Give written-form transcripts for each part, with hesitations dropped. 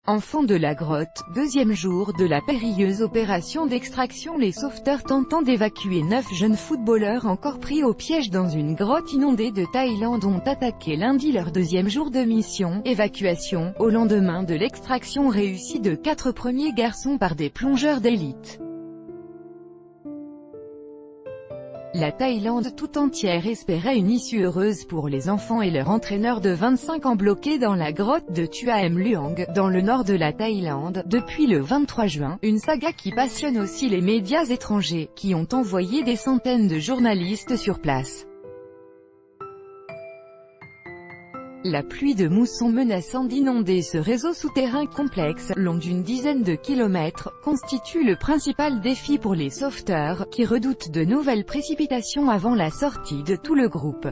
Enfants de la grotte, deuxième jour de la périlleuse opération d'extraction. Les sauveteurs tentant d'évacuer 9 jeunes footballeurs encore pris au piège dans une grotte inondée de Thaïlande ont attaqué lundi leur deuxième jour de mission, évacuation, au lendemain de l'extraction réussie de 4 premiers garçons par des plongeurs d'élite. La Thaïlande tout entière espérait une issue heureuse pour les enfants et leur entraîneur de 25 ans bloqués dans la grotte de Tua Em Luang, dans le nord de la Thaïlande, depuis le 23 juin, une saga qui passionne aussi les médias étrangers, qui ont envoyé des centaines de journalistes sur place. La pluie de mousson menaçant d'inonder ce réseau souterrain complexe, long d'une dizaine de kilomètres, constitue le principal défi pour les sauveteurs, qui redoutent de nouvelles précipitations avant la sortie de tout le groupe.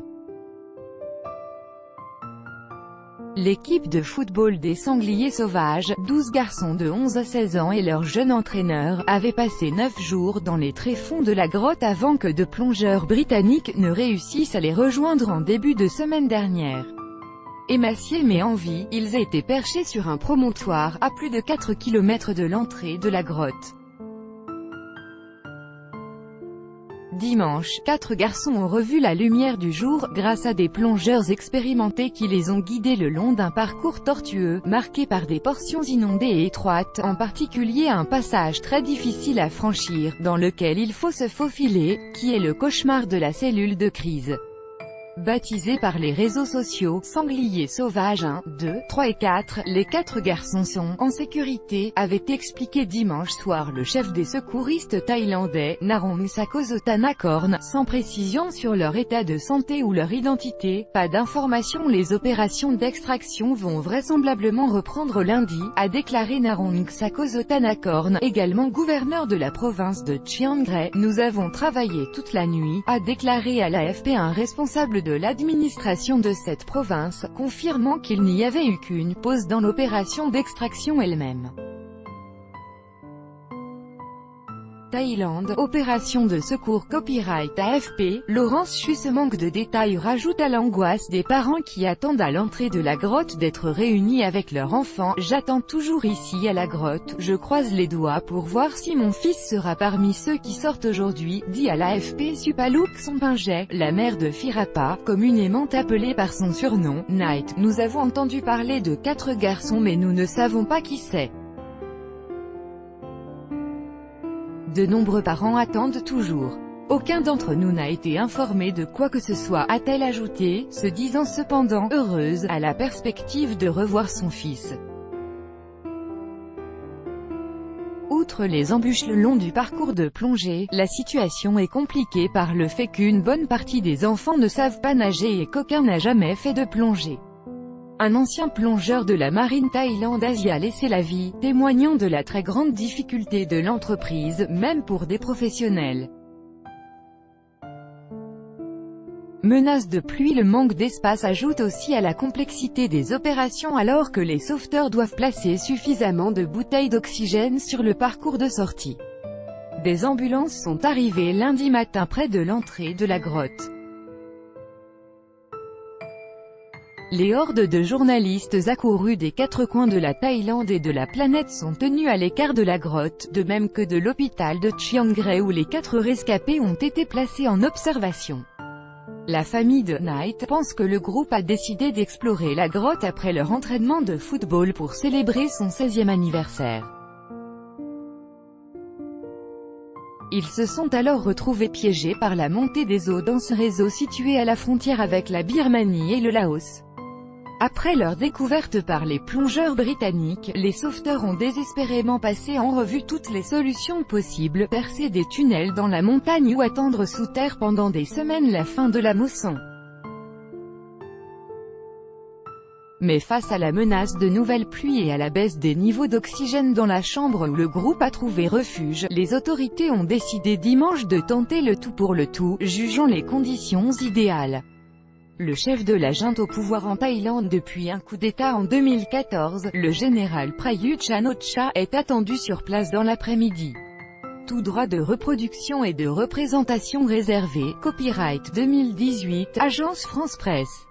L'équipe de football des Sangliers Sauvages, 12 garçons de 11 à 16 ans et leur jeune entraîneur, avait passé 9 jours dans les tréfonds de la grotte avant que de plongeurs britanniques ne réussissent à les rejoindre en début de semaine dernière. Émaciés mais en vie, ils étaient perchés sur un promontoire, à plus de 4 km de l'entrée de la grotte. Dimanche, 4 garçons ont revu la lumière du jour, grâce à des plongeurs expérimentés qui les ont guidés le long d'un parcours tortueux, marqué par des portions inondées et étroites, en particulier un passage très difficile à franchir, dans lequel il faut se faufiler, qui est le cauchemar de la cellule de crise. Baptisés par les réseaux sociaux « Sangliers Sauvages 1, 2, 3 et 4 », les 4 garçons sont « en sécurité », avait expliqué dimanche soir le chef des secouristes thaïlandais, Narong Sakosotanakorn, sans précision sur leur état de santé ou leur identité. Pas d'informations. Les opérations d'extraction vont vraisemblablement reprendre lundi, a déclaré Narong Sakosotanakorn, également gouverneur de la province de Chiang Rai. Nous avons travaillé toute la nuit, a déclaré à l'AFP un responsable de l'administration de cette province, confirmant qu'il n'y avait eu qu'une pause dans l'opération d'extraction elle-même. Thaïlande, opération de secours copyright AFP, Laurence Chuss manque de détails rajoute à l'angoisse des parents qui attendent à l'entrée de la grotte d'être réunis avec leur enfant. J'attends toujours ici à la grotte, je croise les doigts pour voir si mon fils sera parmi ceux qui sortent aujourd'hui, dit à l'AFP Supalook Sompingé, la mère de Firapa, communément appelée par son surnom, Night. Nous avons entendu parler de 4 garçons mais nous ne savons pas qui c'est. De nombreux parents attendent toujours. Aucun d'entre nous n'a été informé de quoi que ce soit, a-t-elle ajouté, se disant cependant heureuse à la perspective de revoir son fils. Outre les embûches le long du parcours de plongée, la situation est compliquée par le fait qu'une bonne partie des enfants ne savent pas nager et qu'aucun n'a jamais fait de plongée. Un ancien plongeur de la marine thaïlandaise y a laissé la vie, témoignant de la très grande difficulté de l'entreprise, même pour des professionnels. Menace de pluie. Le manque d'espace ajoute aussi à la complexité des opérations alors que les sauveteurs doivent placer suffisamment de bouteilles d'oxygène sur le parcours de sortie. Des ambulances sont arrivées lundi matin près de l'entrée de la grotte. Les hordes de journalistes accourus des 4 coins de la Thaïlande et de la planète sont tenus à l'écart de la grotte, de même que de l'hôpital de Chiang Rai où les 4 rescapés ont été placés en observation. La famille de Night pense que le groupe a décidé d'explorer la grotte après leur entraînement de football pour célébrer son 16e anniversaire. Ils se sont alors retrouvés piégés par la montée des eaux dans ce réseau situé à la frontière avec la Birmanie et le Laos. Après leur découverte par les plongeurs britanniques, les sauveteurs ont désespérément passé en revue toutes les solutions possibles, percer des tunnels dans la montagne ou attendre sous terre pendant des semaines la fin de la mousson. Mais face à la menace de nouvelles pluies et à la baisse des niveaux d'oxygène dans la chambre où le groupe a trouvé refuge, les autorités ont décidé dimanche de tenter le tout pour le tout, jugeant les conditions idéales. Le chef de la junte au pouvoir en Thaïlande depuis un coup d'État en 2014, le général Prayut Chan-o-cha, est attendu sur place dans l'après-midi. Tout droit de reproduction et de représentation réservé, copyright 2018, Agence France Presse.